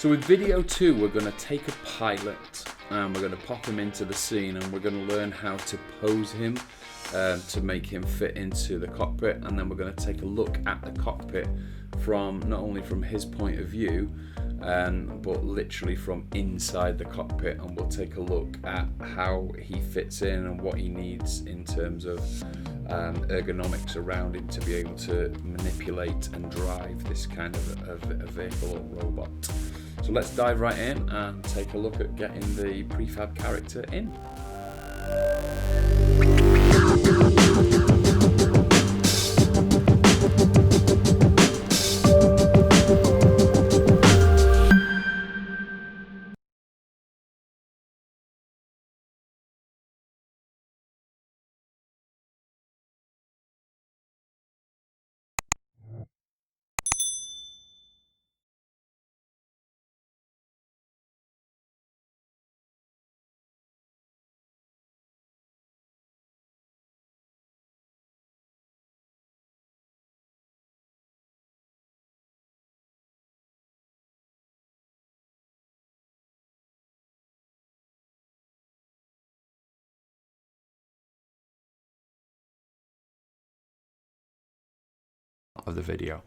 So with video 2, we're going to take a pilot and we're going to pop him into the scene, and we're going to learn how to pose him to make him fit into the cockpit, and then we're going to take a look at the cockpit from not only from his point of view, but literally from inside the cockpit, and we'll take a look at how he fits in and what he needs in terms of ergonomics around him to be able to manipulate and drive this kind of a vehicle or robot. So let's dive right in and take a look at getting the prefab character in. Of the video.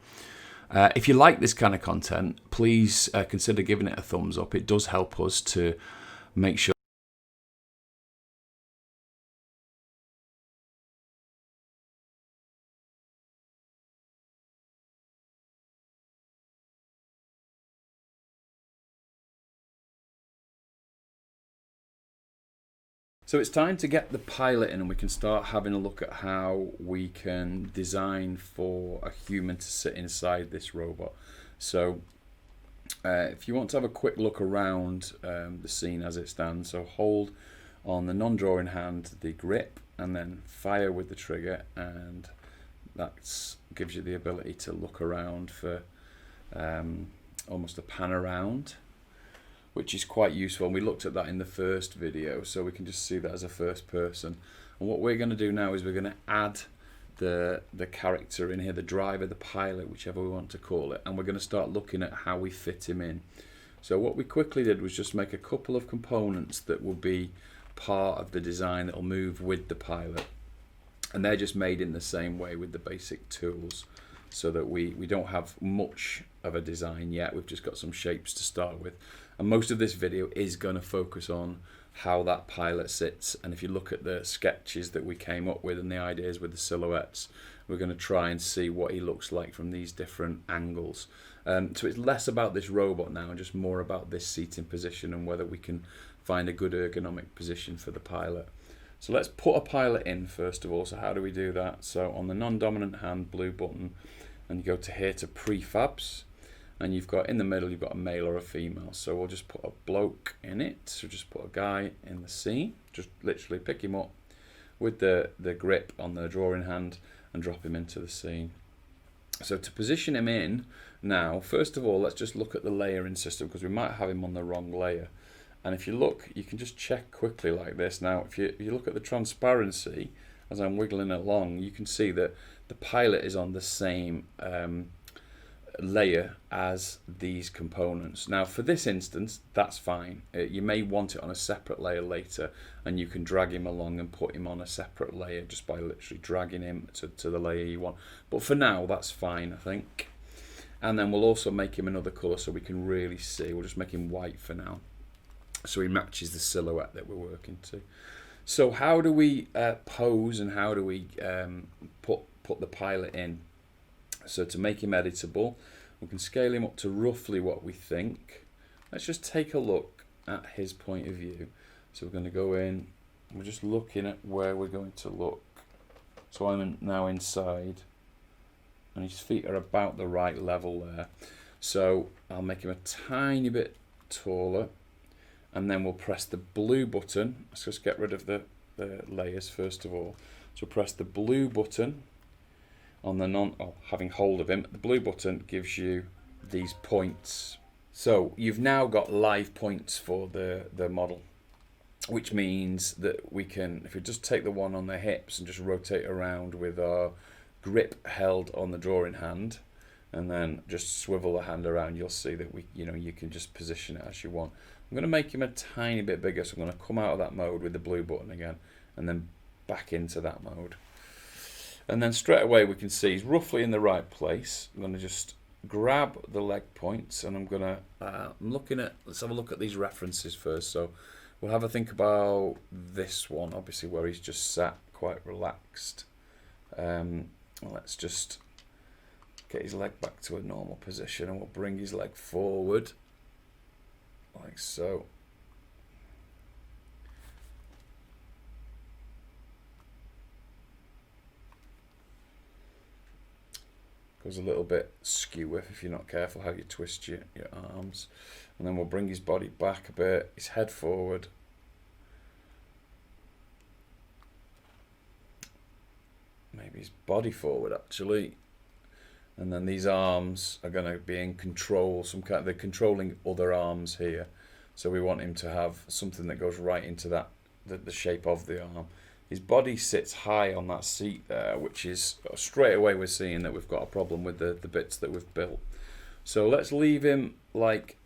If you like this kind of content, please consider giving it a thumbs up. It does help us to make sure. So it's time to get the pilot in, and we can start having a look at how we can design for a human to sit inside this robot. So if you want to have a quick look around the scene as it stands, so hold on the non-drawing hand the grip and then fire with the trigger, and that gives you the ability to look around for almost a pan around, which is quite useful, and we looked at that in the first video, so we can just see that as a first person. And what we're going to do now is we're going to add the character in here, the driver, the pilot, whichever we want to call it, and we're going to start looking at how we fit him in. So what we quickly did was just make a couple of components that will be part of the design that will move with the pilot, and they're just made in the same way with the basic tools, so that we don't have much of a design yet. We've just got some shapes to start with. And most of this video is going to focus on how that pilot sits. And if you look at the sketches that we came up with and the ideas with the silhouettes, we're going to try and see what he looks like from these different angles. So it's less about this robot now and just more about this seating position and whether we can find a good ergonomic position for the pilot. So let's put a pilot in first of all. So how do we do that? So on the non-dominant hand, blue button, and you go to here to prefabs. And you've got in the middle, you've got a male or a female. So we'll just put a bloke in it. So just put a guy in the scene. Just literally pick him up with the grip on the drawing hand and drop him into the scene. So to position him in now, first of all, let's just look at the layering system, because we might have him on the wrong layer. And if you look, you can just check quickly like this. Now, if you look at the transparency, as I'm wiggling along, you can see that the pilot is on the same layer as these components. Now for this instance, that's fine. You may want it on a separate layer later, and you can drag him along and put him on a separate layer just by literally dragging him to the layer you want. But for now, that's fine, I think. And then we'll also make him another color so we can really see. We'll just make him white for now, so he matches the silhouette that we're working to. So how do we pose, and how do we put the pilot in? So to make him editable, we can scale him up to roughly what we think. Let's just take a look at his point of view. So we're going to go in, we're just looking at where we're going to look. So I'm now inside, and his feet are about the right level there. So I'll make him a tiny bit taller, and then we'll press the blue button. Let's just get rid of the layers first of all. So press the blue button on the having hold of him. The blue button gives you these points. So you've now got live points for the model, which means that we can, if we just take the one on the hips and just rotate around with our grip held on the drawing hand, and then just swivel the hand around. You'll see that you can just position it as you want. I'm going to make him a tiny bit bigger, so I'm going to come out of that mode with the blue button again, and then back into that mode. And then straight away we can see he's roughly in the right place. I'm going to just grab the leg points, and I'm going to, let's have a look at these references first. So we'll have a think about this one, obviously, where he's just sat quite relaxed. Let's just get his leg back to a normal position, and we'll bring his leg forward, like so. Goes a little bit skew if you're not careful how you twist your arms. And then we'll bring his body back a bit, his head forward. Maybe his body forward, actually. And then these arms are going to be in control, they're controlling other arms here. So we want him to have something that goes right into that, the shape of the arm. His body sits high on that seat there, which is, straight away we're seeing that we've got a problem with the bits that we've built. So let's leave him like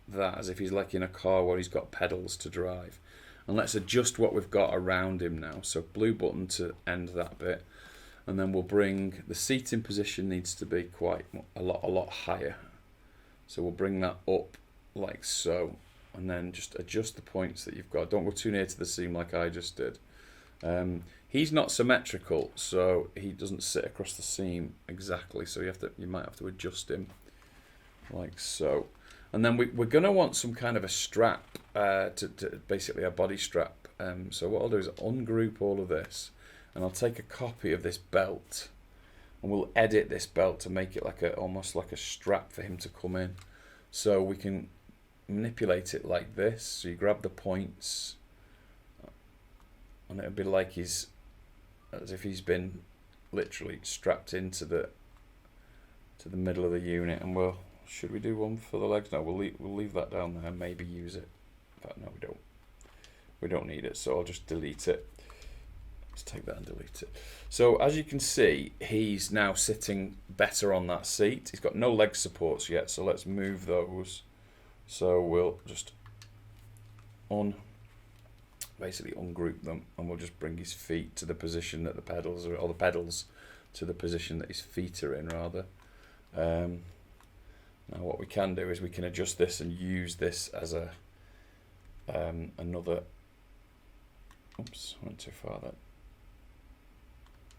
that, as if he's like in a car where he's got pedals to drive. And let's adjust what we've got around him now. So blue button to end that bit. And then we'll bring the seating position, needs to be quite a lot higher. So we'll bring that up like so. And then just adjust the points that you've got. Don't go too near to the seam like I just did. He's not symmetrical, so he doesn't sit across the seam exactly. So you might have to adjust him like so. And then we're going to want some kind of a strap, basically a body strap. So what I'll do is ungroup all of this, and I'll take a copy of this belt, and we'll edit this belt to make it like almost like a strap for him to come in. So we can manipulate it like this. So you grab the points, and it'll be like as if he's been literally strapped into the middle of the unit. And should we do one for the legs? No, we'll leave that down there. Maybe use it. In fact, no, we don't. We don't need it, so I'll just delete it. Let's take that and delete it. So as you can see, he's now sitting better on that seat. He's got no leg supports yet, so let's move those. So we'll just basically ungroup them, and we'll just bring his feet to the position that the pedals are, or the pedals to the position that his feet are in, rather. Now what we can do is we can adjust this and use this as another. Oops, I went too far there.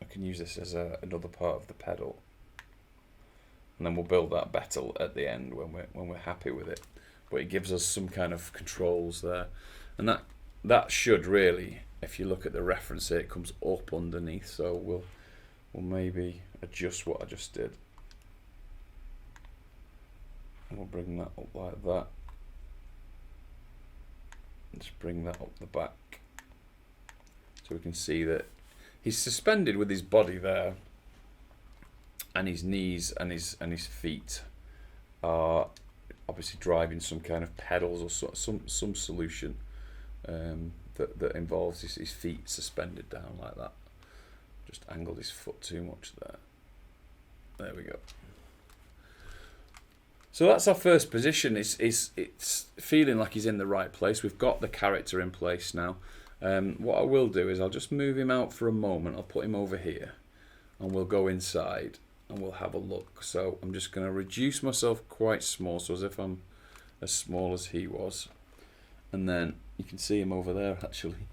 I can use this as another part of the pedal, and then we'll build that better at the end when we're happy with it. But it gives us some kind of controls there, and that should really, if you look at the reference here, it comes up underneath. So we'll maybe adjust what I just did, and we'll bring that up like that. Just bring that up the back, so we can see that he's suspended with his body there, and his knees and his feet are obviously driving some kind of pedals or some solution that involves his feet suspended down like that. Just angled his foot too much there. There we go. So that's our first position. It's feeling like he's in the right place. We've got the character in place now. What I will do is I'll just move him out for a moment. I'll put him over here, and we'll go inside and we'll have a look. So I'm just going to reduce myself quite small, so as if I'm as small as he was. And then you can see him over there actually.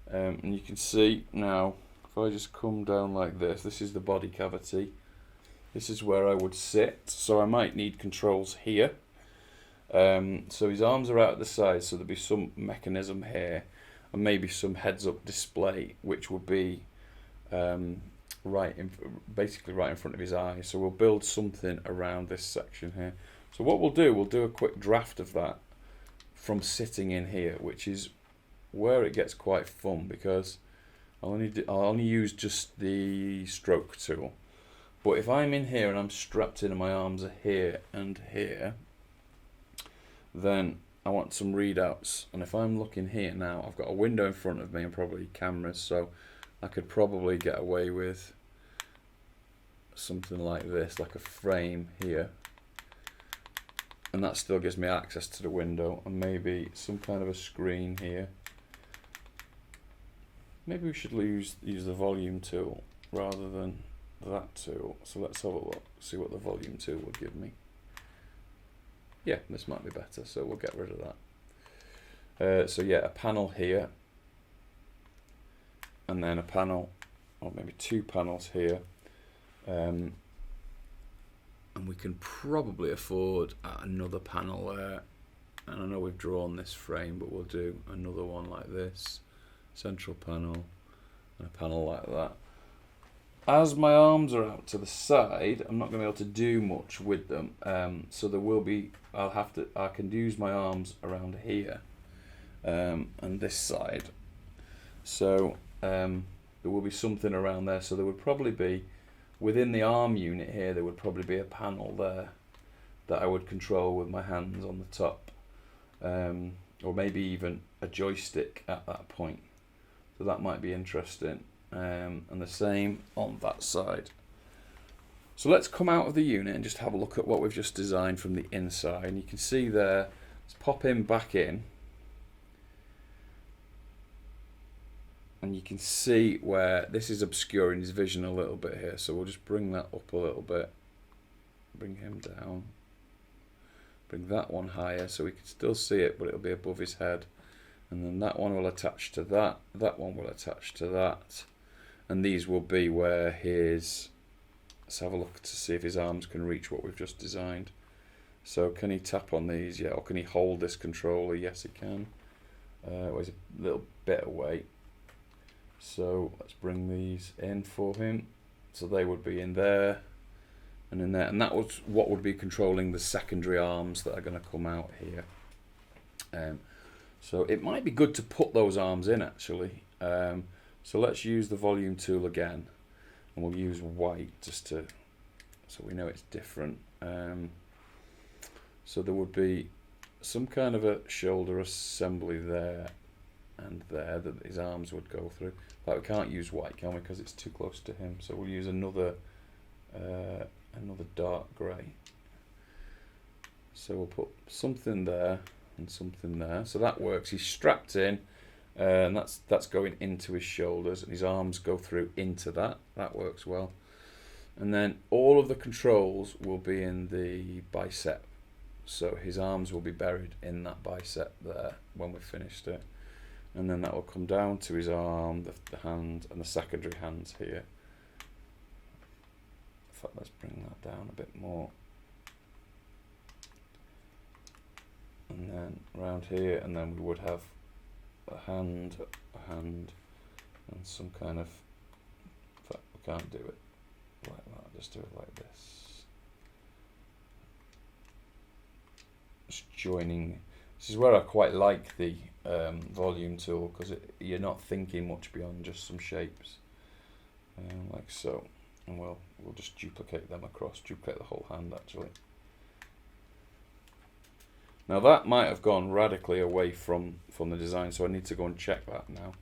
And you can see now, if I just come down like this, this is the body cavity. This is where I would sit, so I might need controls here. So his arms are out at the side, so there'll be some mechanism here, and maybe some heads-up display, which would be basically right in front of his eyes. So we'll build something around this section here. So what we'll do a quick draft of that from sitting in here, which is where it gets quite fun, because I'll only use just the stroke tool. But if I'm in here and I'm strapped in and my arms are here and here, then I want some readouts. And if I'm looking here now, I've got a window in front of me and probably cameras, so I could probably get away with something like this, like a frame here, and that still gives me access to the window, and maybe some kind of a screen here. Maybe we should use the volume tool rather than that tool. So let's have a look, see what the volume tool would give me. Yeah, this might be better, so we'll get rid of that. So yeah, a panel here, and then a panel, or maybe two panels here. And we can probably afford another panel there. And I know we've drawn this frame, but we'll do another one like this. Central panel, and a panel like that. As my arms are out to the side, I'm not going to be able to do much with them. So there will be, I can use my arms around here, and this side. So there will be something around there. So there would probably be, within the arm unit here, there would probably be a panel there that I would control with my hands on the top, or maybe even a joystick at that point. So that might be interesting, and the same on that side. So let's come out of the unit and just have a look at what we've just designed from the inside. And you can see there, let's pop him back in, and you can see where this is obscuring his vision a little bit here. So we'll just bring that up a little bit, bring him down, bring that one higher so we can still see it, but it'll be above his head. And then that one will attach to that, that one will attach to that, and these will be where his, let's have a look to see if his arms can reach what we've just designed. So can he tap on these? Yeah. Or can he hold this controller? Yes, he can. Well, he's a little bit away. So let's bring these in for him. So they would be in there and in there, and that was what would be controlling the secondary arms that are going to come out here. So it might be good to put those arms in actually. So let's use the volume tool again, and we'll use white just to, so we know it's different. So there would be some kind of a shoulder assembly there and there that his arms would go through. But we can't use white, can we? Because it's too close to him. So we'll use another dark grey. So we'll put something there and something there. So that works. He's strapped in, and that's going into his shoulders, and his arms go through into that. That works well. And then all of the controls will be in the bicep. So his arms will be buried in that bicep there when we've finished it. And then that will come down to his arm, the hand, and the secondary hands here. In fact, let's bring that down a bit more. And then around here, and then we would have a hand, and some kind of, in fact, we can't do it like that, just do it like this. Just joining. This is where I quite like the volume tool, because you're not thinking much beyond just some shapes, like so. And we'll just duplicate them across, duplicate the whole hand actually. Now that might have gone radically away from the design, so I need to go and check that now,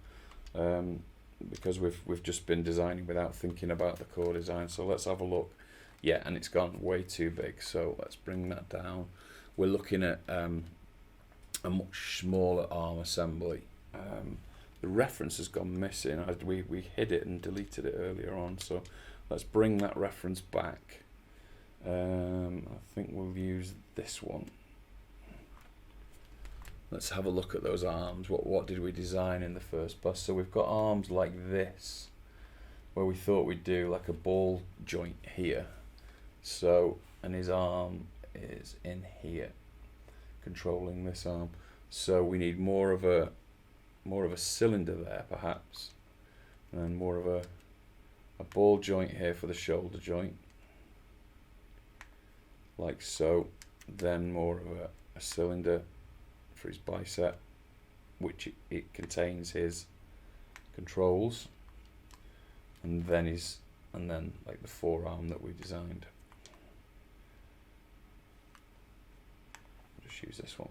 because we've just been designing without thinking about the core design. So let's have a look. Yeah, and it's gone way too big, so let's bring that down. We're looking at a much smaller arm assembly. The reference has gone missing. We hid it and deleted it earlier on, so let's bring that reference back. I think we'll use this one. Let's have a look at those arms. What did we design in the first bus? So we've got arms like this, where we thought we'd do like a ball joint here. So, and his arm is in here, controlling this arm. So we need more of a cylinder there, perhaps, and then more of a ball joint here for the shoulder joint, like so. Then more of a cylinder for his bicep, which it contains his controls, and then like the forearm that we designed. I'll just use this one,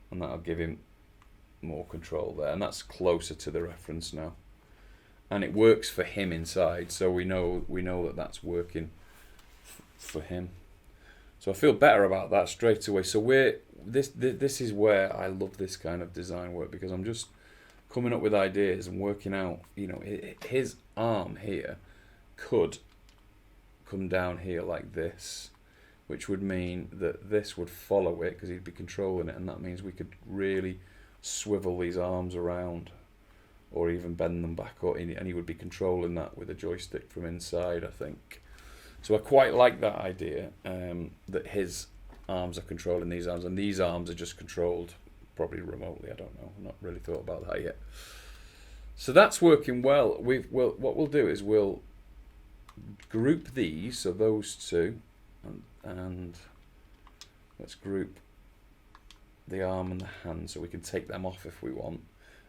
and that'll give him more control there, and that's closer to the reference now. and it works for him inside, so we know that that's working for him. So I feel better about that straight away. So this is where I love this kind of design work, because I'm just coming up with ideas and working out, you know, his arm here could come down here like this, which would mean that this would follow it because he'd be controlling it, and that means we could really swivel these arms around or even bend them back up, and he would be controlling that with a joystick from inside, I think. So I quite like that idea, that his arms are controlling these arms, and these arms are just controlled probably remotely. I don't know. I've not really thought about that yet. So that's working well. What we'll do is we'll group these, so those two, and let's group the arm and the hand so we can take them off if we want,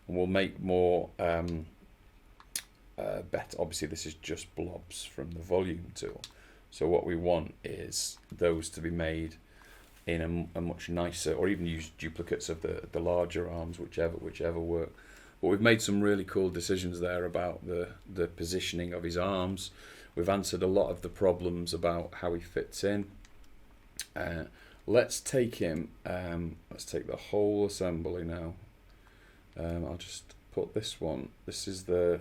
and we'll make more better. Obviously this is just blobs from the volume tool, so what we want is those to be made in a much nicer, or even use duplicates of the larger arms, whichever work. But we've made some really cool decisions there about the positioning of his arms. We've answered a lot of the problems about how he fits in. Let's take him, let's take the whole assembly now. I'll just put this one, this is the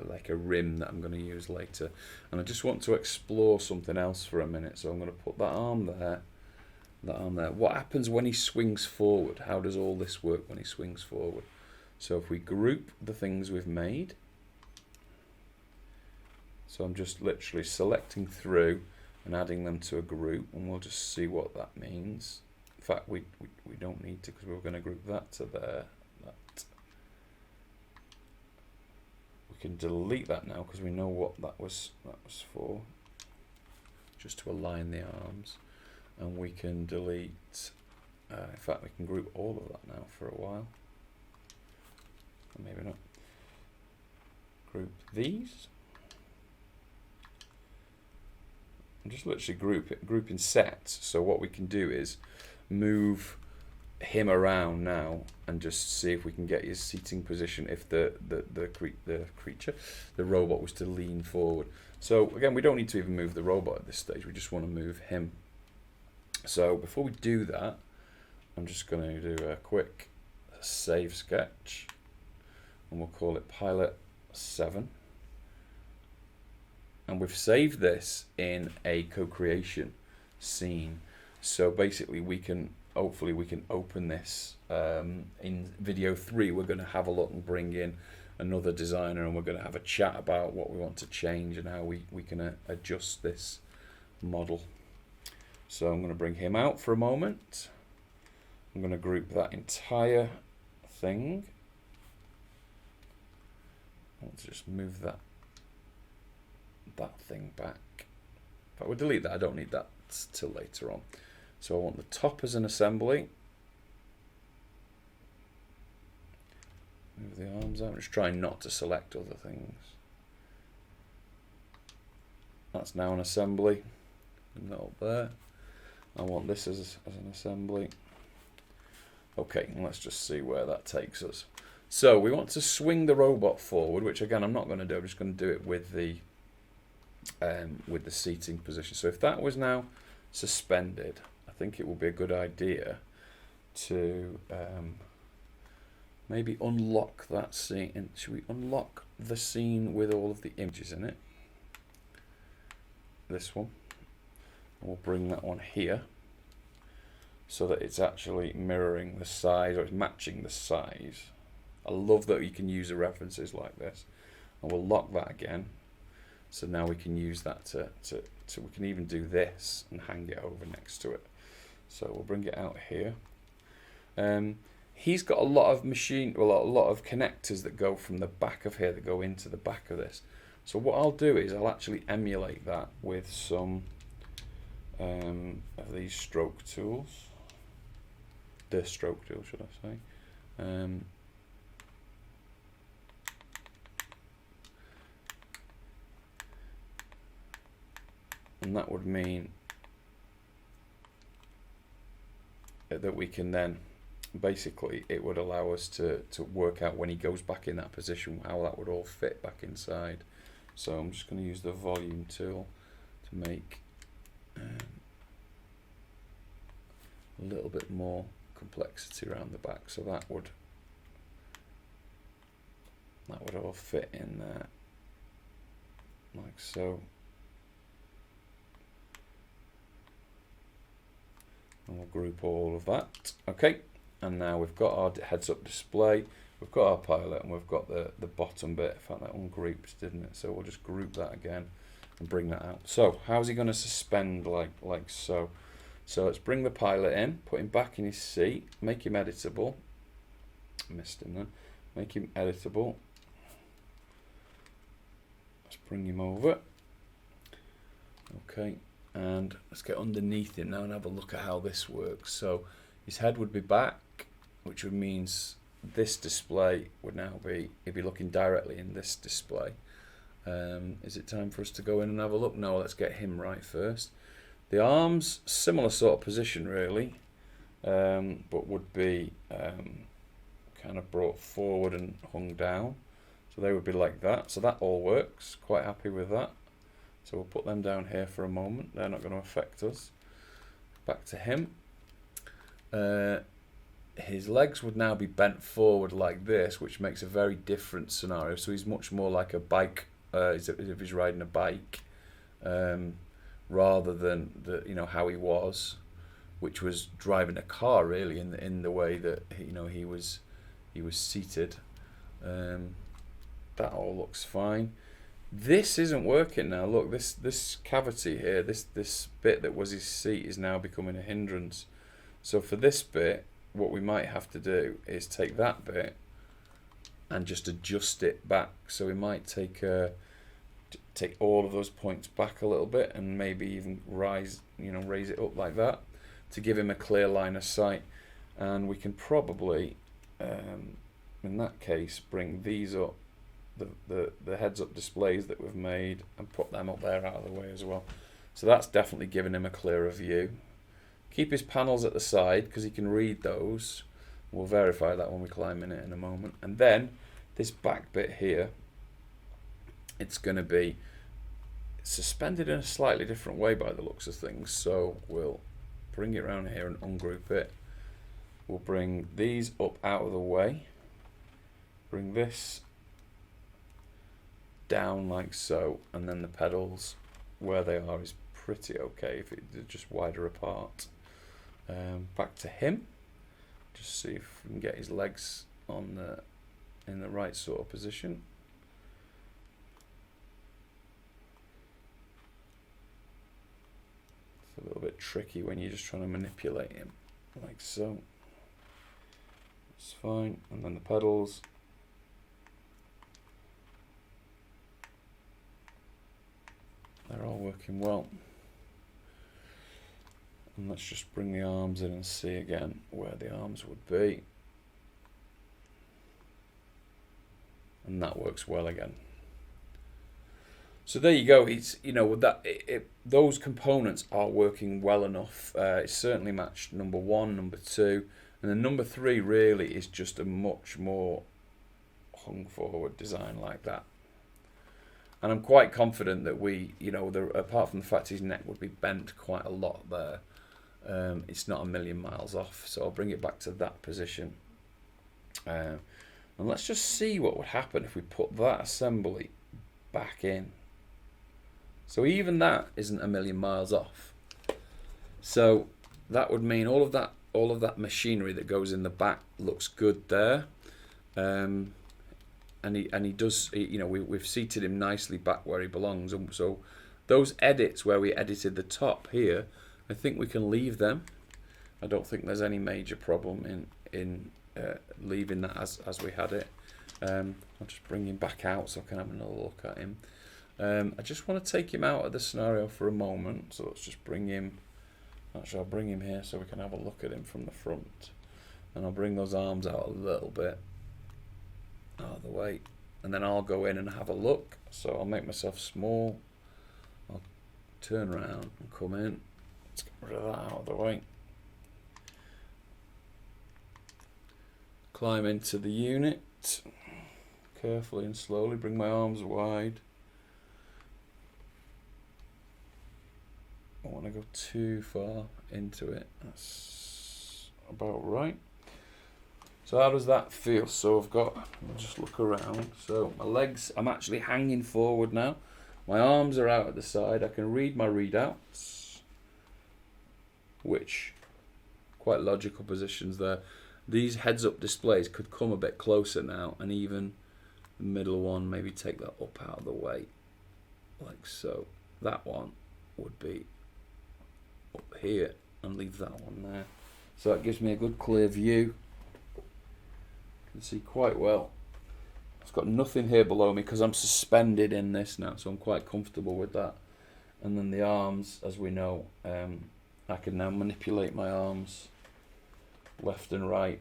like a rim that I'm going to use later, and I just want to explore something else for a minute, so I'm going to put that arm there, that arm there. What happens when he swings forward? How does all this work when he swings forward? So if we group the things we've made, so I'm just literally selecting through and adding them to a group, and we'll just see what that means. In fact, we don't need to, because we're going to group that to there. That. We can delete that now because we know what that was for, just to align the arms. And we can delete, in fact we can group all of that now for a while. Or maybe not. Group these. I'm just literally grouping sets, so what we can do is move him around now and just see if we can get his seating position if the robot was to lean forward. So again, we don't need to even move the robot at this stage, we just want to move him. So before we do that, I'm just going to do a quick save sketch, and we'll call it Pilot 7. And we've saved this in a co-creation scene. So basically hopefully we can open this in video 3. We're going to have a look and bring in another designer, and we're going to have a chat about what we want to change and how we can adjust this model. So I'm going to bring him out for a moment. I'm going to group that entire thing. Let's just move that thing back. But we'll delete that, I don't need that till later on. So I want the top as an assembly. Move the arms out. I'm just trying not to select other things. That's now an assembly. Not there. I want this as an assembly. Okay, and let's just see where that takes us. So we want to swing the robot forward, which again I'm not going to do. I'm just going to do it with the seating position. So if that was now suspended, I think it would be a good idea to maybe unlock that scene. And should we unlock the scene with all of the images in it? This one. We'll bring that one here so that it's actually mirroring the size, or it's matching the size. I love that you can use the references like this. And we'll lock that again. So now we can use that to we can even do this and hang it over next to it. So we'll bring it out here. He's got a lot of a lot of connectors that go from the back of here that go into the back of this. So what I'll do is I'll actually emulate that with some of these stroke tools. The stroke tool, should I say? And that would mean that we can then basically it would allow us to work out when he goes back in that position how that would all fit back inside. So I'm just going to use the volume tool to make a little bit more complexity around the back, so that would all fit in there like so. And we'll group all of that. Okay, and now we've got our heads-up display, we've got our pilot, and we've got the bottom bit. In fact, that ungrouped, didn't it? So we'll just group that again and bring that out. So how's he going to suspend like so? So let's bring the pilot in, put him back in his seat, make him editable. Missed him then. Make him editable. Let's bring him over. Okay. And let's get underneath him now and have a look at how this works. So his head would be back, which would means this display would now be, he'd be looking directly in this display. Is it time for us to go in and have a look? No, let's get him right first. The arms, similar sort of position really, but would be kind of brought forward and hung down. So they would be like that. So that all works. Quite happy with that. So we'll put them down here for a moment. They're not going to affect us. Back to him. His legs would now be bent forward like this, which makes a very different scenario. So he's much more like a bike, as if he's riding a bike, rather than how he was, which was driving a car really in the way that he was seated. That all looks fine. This isn't working now. Look, this cavity here, this bit that was his seat is now becoming a hindrance. So for this bit, what we might have to do is take that bit and just adjust it back. So we might take all of those points back a little bit and maybe even raise it up like that to give him a clear line of sight. And we can probably, in that case, bring these up. The heads-up displays that we've made and put them up there out of the way as well. So that's definitely giving him a clearer view. Keep his panels at the side because he can read those. We'll verify that when we climb in it in a moment. And then this back bit here, it's going to be suspended in a slightly different way by the looks of things. So we'll bring it around here and ungroup it. We'll bring these up out of the way. Bring this down like so, and then the pedals where they are is pretty okay if they're just wider apart. Back to him, just see if we can get his legs on in the right sort of position. It's a little bit tricky when you're just trying to manipulate him like so. It's fine, and then the pedals. They're all working well. And let's just bring the arms in and see again where the arms would be. And that works well again. So there you go. It's those components are working well enough. It's certainly matched number 1, number 2, and then number 3 really is just a much more hung forward design like that. And I'm quite confident that apart from the fact his neck would be bent quite a lot there, it's not a million miles off. So I'll bring it back to that position. And let's just see what would happen if we put that assembly back in. So even that isn't a million miles off. So that would mean all of that machinery that goes in the back looks good there. And he does, we've seated him nicely back where he belongs. And so those edits where we edited the top here, I think we can leave them. I don't think there's any major problem in leaving that as we had it. I'll just bring him back out so I can have another look at him. I just want to take him out of the scenario for a moment. So let's just bring him. Actually, I'll bring him here so we can have a look at him from the front. And I'll bring those arms out a little bit out of the way, and then I'll go in and have a look. So I'll make myself small, I'll turn around and come in. Let's get rid of that out of the way. climb into the unit carefully and slowly, bring my arms wide. I don't want to go too far into it. That's about right. So how does that feel? So I'll just look around. So my legs, I'm actually hanging forward now. My arms are out at the side. I can read my readouts, which quite logical positions there. These heads-up displays could come a bit closer now, and even the middle one, maybe take that up out of the way, like so. That one would be up here, and leave that one there. So that gives me a good clear view. Can see quite well. It's got nothing here below me because I'm suspended in this now, so I'm quite comfortable with that. And then the arms, as we know, I can now manipulate my arms left and right.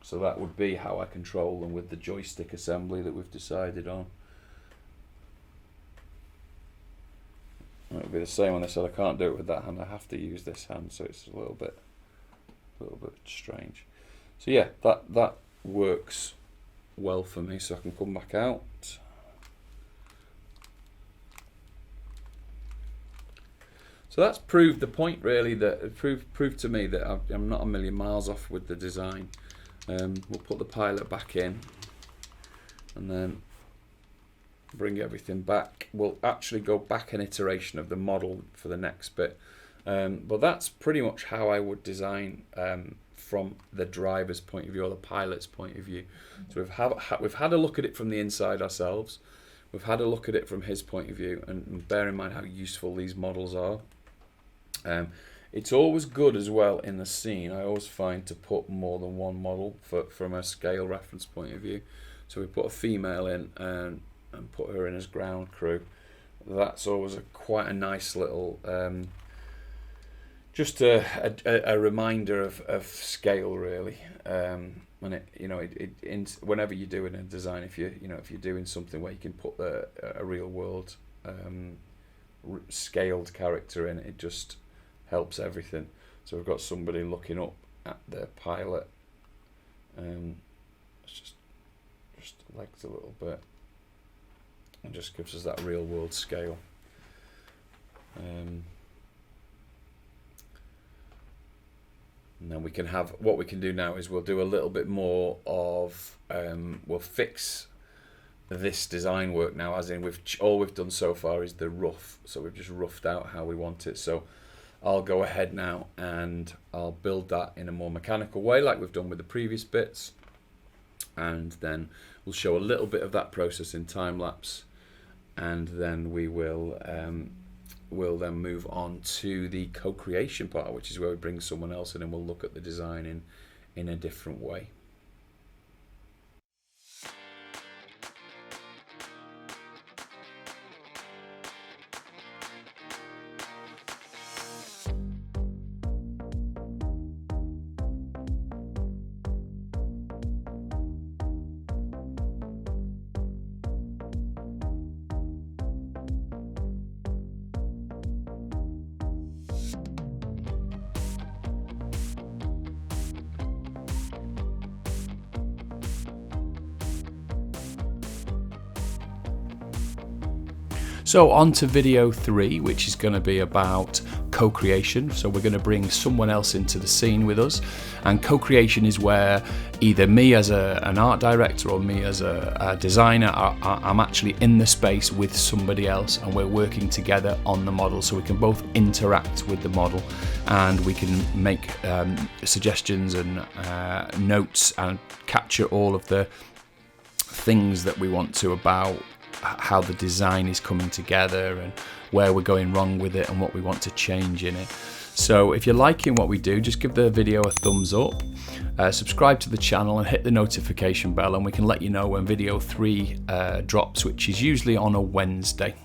So that would be how I control them with the joystick assembly that we've decided on. It would be the same on this side. I can't do it with that hand. I have to use this hand, so it's a little bit strange. So yeah, that works well for me. So I can come back out. So that's proved the point, really, that it proved to me that I'm not a million miles off with the design. We'll put the pilot back in, and then bring everything back. We'll actually go back an iteration of the model for the next bit, but that's pretty much how I would design from the driver's point of view or the pilot's point of view. So we've had a look at it from the inside ourselves. We've had a look at it from his point of view, and bear in mind how useful these models are. It's always good as well in the scene, I always find, to put more than one model from a scale reference point of view. So we put a female in and put her in as ground crew. That's always quite a nice little, just a reminder of scale, really. And whenever you're doing a design, if you're doing something where you can put a real world scaled character in, it just helps everything. So we've got somebody looking up at the pilot. It's just legs a little bit, and just gives us that real world scale. And then we can have, what we can do now is we'll do a little bit more of, we'll fix this design work now, as in all we've done so far is the rough. So we've just roughed out how we want it. So I'll go ahead now and I'll build that in a more mechanical way, like we've done with the previous bits, and then we'll show a little bit of that process in time lapse, and then we will we'll then move on to the co-creation part, which is where we bring someone else in and we'll look at the design in a different way. So on to video 3, which is going to be about co-creation. So we're going to bring someone else into the scene with us, and co-creation is where either me as an art director or me as a designer, I'm actually in the space with somebody else, and we're working together on the model, so we can both interact with the model and we can make suggestions and notes and capture all of the things that we want to about how the design is coming together and where we're going wrong with it and what we want to change in it. So if you're liking what we do, just give the video a thumbs up, subscribe to the channel and hit the notification bell, and we can let you know when video 3 drops, which is usually on a Wednesday.